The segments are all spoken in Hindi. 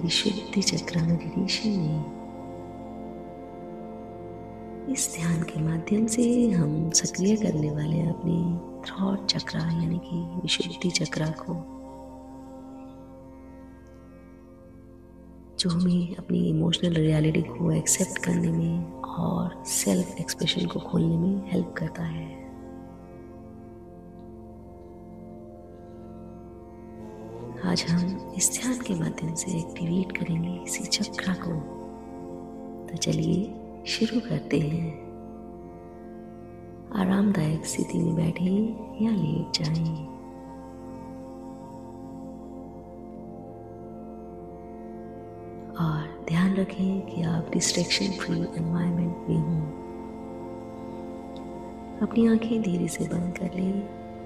विशुद्धि चक्र मेडिटेशन में इस ध्यान के माध्यम से हम सक्रिय करने वाले हैं अपने थॉट चक्र यानी कि विशुद्धि चक्र को, जो हमें अपनी इमोशनल रियलिटी को एक्सेप्ट करने में और सेल्फ एक्सप्रेशन को खोलने में हेल्प करता है। आज हम इस ध्यान के माध्यम से एक्टिवेट करेंगे इसी चक्र को। तो चलिए शुरू करते हैं। आरामदायक स्थिति में बैठे या लेट जाएं। और ध्यान रखें कि आप डिस्ट्रैक्शन फ्री एनवायरनमेंट में हों। अपनी आंखें धीरे से बंद कर लें,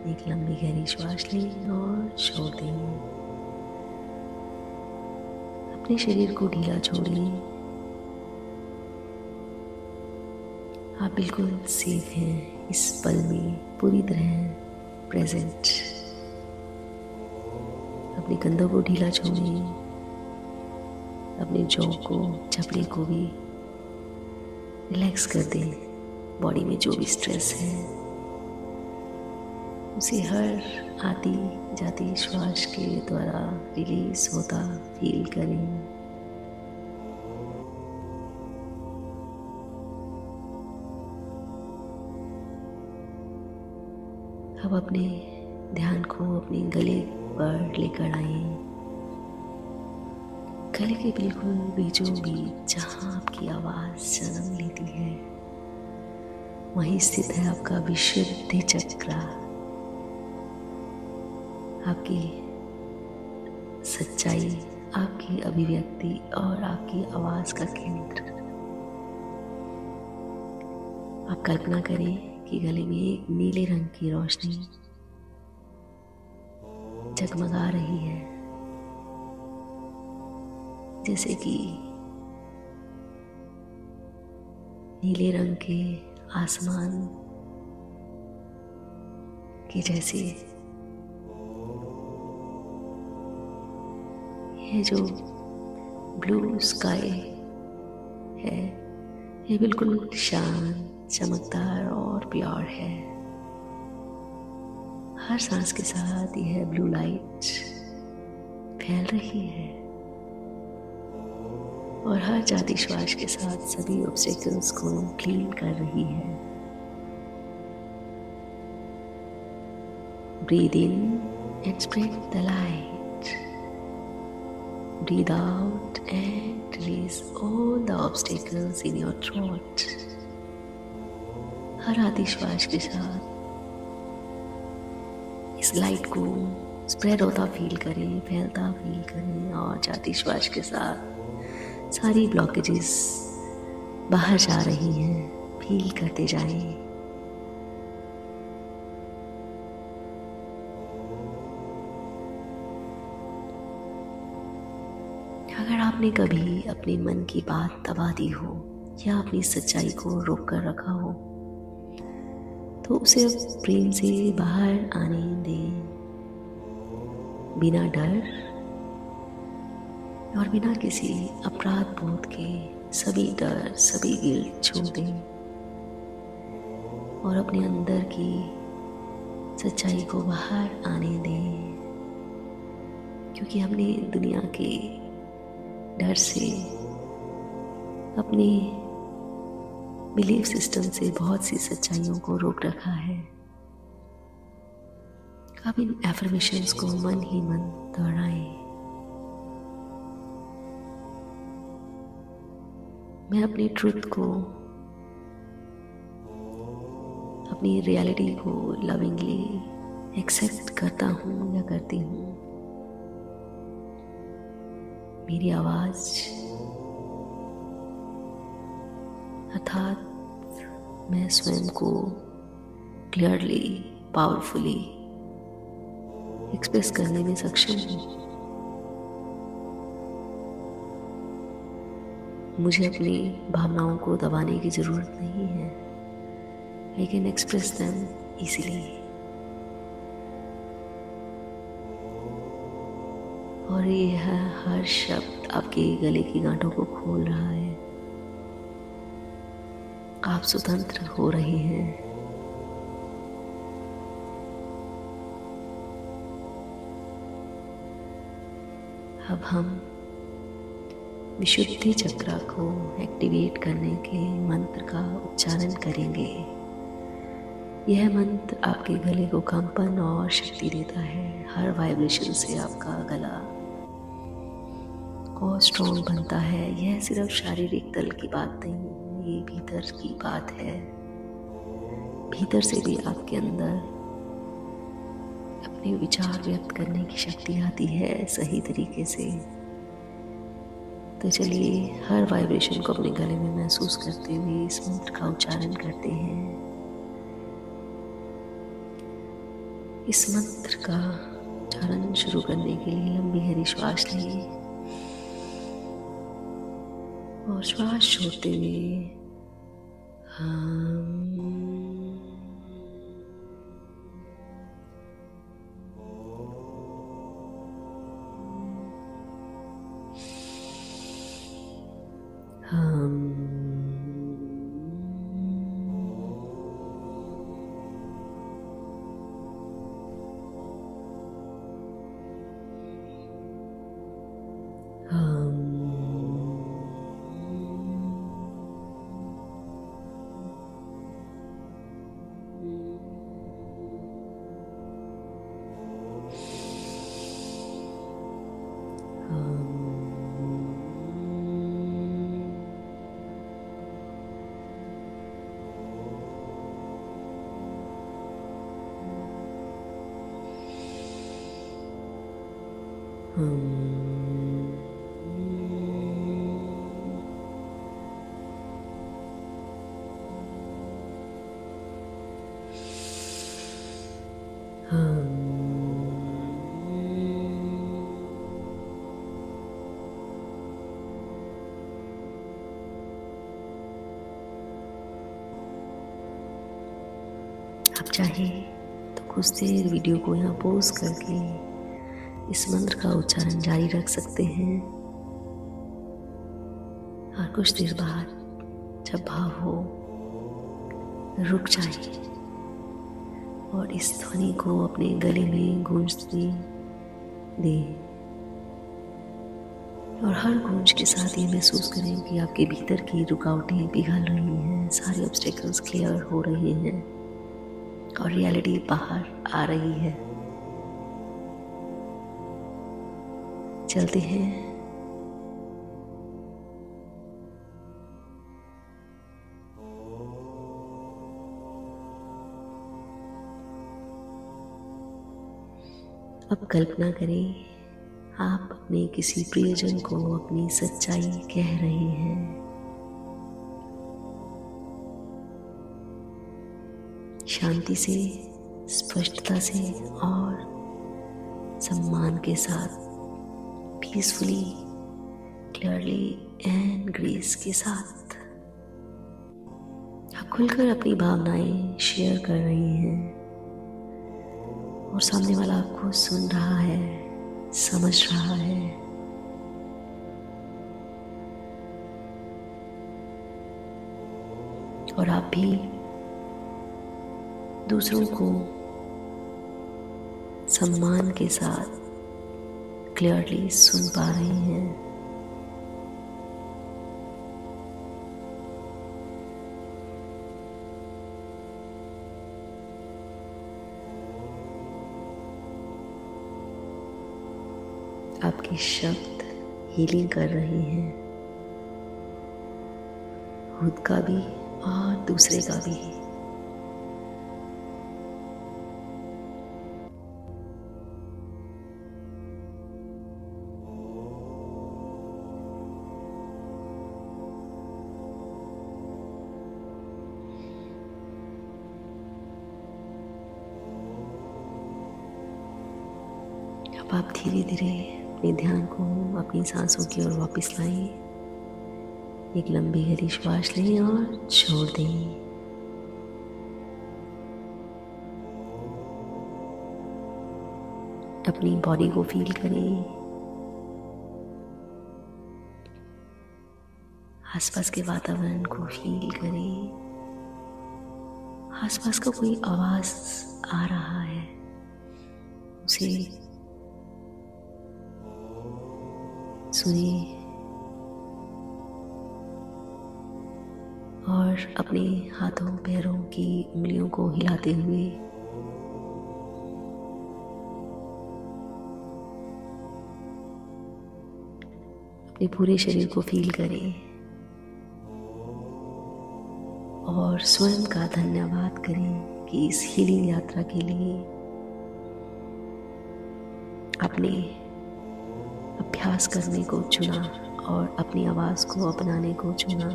एक लंबी गहरी श्वास लें और छोड़ दें। अपने शरीर को ढीला छोड़ें। आप बिल्कुल सेफ हैं इस पल में, पूरी तरह प्रेजेंट। अपने कंधों को ढीला छोड़ें, अपने जॉ को, जबड़े को भी रिलैक्स कर दें। बॉडी में जो भी स्ट्रेस है उसे हर आती जाती श्वास के द्वारा रिलीज होता फील करें। अब अपने ध्यान को अपने गले पर लेकर आए। गले के बिल्कुल बीचों बीच जहाँ आपकी आवाज़ जन्म लेती है, वहीं स्थित है आपका विशुद्धि चक्र। आपकी सच्चाई, आपकी अभिव्यक्ति और आपकी आवाज़ का केंद्र। आप कल्पना करें कि गले में एक नीले रंग की रोशनी जगमगा रही है, जैसे कि नीले रंग के आसमान के जैसे। ये जो ब्लू स्काई है, ये बिल्कुल शांत, चमकदार और प्योर है। हर सांस के साथ यह ब्लू लाइट फैल रही है और हर जाती श्वास के साथ सभी ऑब्स्टेकल्स को क्लीन कर रही है। Breathe in and spread the light. Breathe out and release all the obstacles in your throat. हर आती श्वास के साथ इस लाइट को स्प्रेड होता फील करें, फैलता फील करें और जाती श्वास के साथ सारी ब्लॉकेजेस बाहर जा रही हैं, फील करते जाएं। अगर आपने कभी अपने मन की बात दबा दी हो या अपनी सच्चाई को रोक कर रखा हो, तो उसे अब प्रेम से बाहर आने दें, बिना डर और बिना किसी अपराध बोध के। सभी डर, सभी गिल्ट छोड़ दें और अपने अंदर की सच्चाई को बाहर आने दें, क्योंकि हमने दुनिया के डर से, अपनी बिलीफ सिस्टम से बहुत सी सच्चाइयों को रोक रखा है। अब इन एफर्मेशंस को मन ही मन दोहराएं। मैं अपनी ट्रुथ को, अपनी रियलिटी को लविंगली एक्सेप्ट करता हूँ या करती हूँ। मेरी आवाज अर्थात मैं स्वयं को क्लियरली, पावरफुली एक्सप्रेस करने में सक्षम हूँ। मुझे अपनी भावनाओं को दबाने की जरूरत नहीं है। I can express them easily। और ये हर शब्द आपके गले की गांठों को खोल रहा है। आप स्वतंत्र हो रहे हैं। अब हम विशुद्धि चक्र को एक्टिवेट करने के मंत्र का उच्चारण करेंगे। यह मंत्र आपके गले को कंपन और शक्ति देता है। हर वाइब्रेशन से आपका गला और स्ट्रॉन्ग बनता है। यह सिर्फ शारीरिक तल की बात नहीं, ये भीतर की बात है। भीतर से भी आपके अंदर अपने विचार व्यक्त करने की शक्ति आती है सही तरीके से। तो चलिए हर वाइब्रेशन को अपने गले में महसूस करते हुए इस मंत्र का उच्चारण करते हैं। इस मंत्र का उच्चारण शुरू करने के लिए लंबी गहरी श्वास लें और श्वास छोड़ते हुए आप चाहे तो कुछ देर वीडियो को यहाँ पॉज करके इस मंत्र का उच्चारण जारी रख सकते हैं और कुछ देर बाद जब भाव हो रुक जाए और इस ध्वनि को अपने गले में गूंजने दें। और हर गूंज के साथ ये महसूस करें कि आपके भीतर की रुकावटें पिघल रही हैं, सारे ऑब्स्टेकल्स क्लियर हो रहे हैं और रियलिटी बाहर आ रही है। चलते हैं। अब कल्पना करें आप अपने किसी प्रियजन को अपनी सच्चाई कह रहे हैं। शांति से, स्पष्टता से और सम्मान के साथ, पीसफुली, क्लियरली एंड ग्रेस के साथ आप खुलकर अपनी भावनाएं शेयर कर रही हैं और सामने वाला आपको सुन रहा है, समझ रहा है। और आप भी दूसरों को सम्मान के साथ क्लियरली सुन पा रहे हैं। आपके शब्द हीलिंग कर रहे हैं, खुद का भी और दूसरे का भी। अब आप धीरे धीरे अपने ध्यान को अपनी सांसों की ओर वापस लाएं। एक लंबी गहरी श्वास लें और छोड़ दें। अपनी बॉडी को फील करें, आसपास के वातावरण को फील करें। आसपास का कोई आवाज आ रहा है, उसे सुनिए और अपने हाथों पैरों की उंगलियों को हिलाते हुए अपने पूरे शरीर को फील करें और स्वयं का धन्यवाद करें कि इस हीलिंग यात्रा के लिए अपने अभ्यास करने को चुना और अपनी आवाज़ को अपनाने को चुना।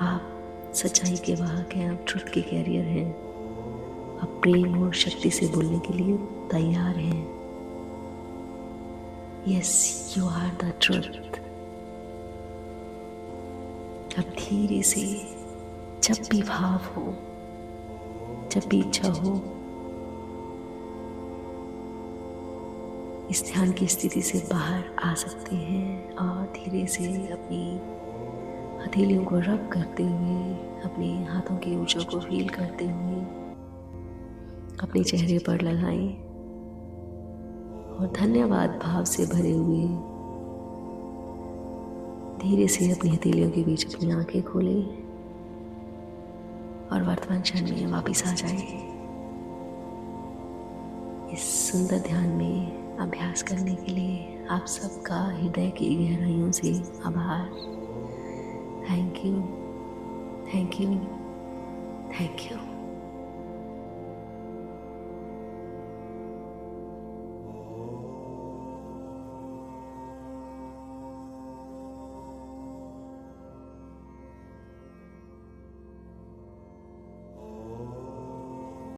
आप सच्चाई के वाहक हैं, आप ट्रुथ के कैरियर हैं, आप प्रेम और शक्ति से बोलने के लिए तैयार हैं। Yes, you are the truth. अब धीरे से जब भी भाव हो, जब भी इच्छा हो, इस ध्यान की स्थिति से बाहर आ सकते हैं और धीरे से अपनी हथेलियों को रब करते हुए, अपने हाथों की ऊर्जा को फील करते हुए अपने चेहरे पर लगाएं और धन्यवाद भाव से भरे हुए धीरे से अपनी हथेलियों के बीच अपनी आंखें खोलें और वर्तमान क्षण में वापस आ जाएं। इस सुंदर ध्यान में अभ्यास करने के लिए आप सबका हृदय की गहराइयों से आभार। Thank you, thank you, thank you.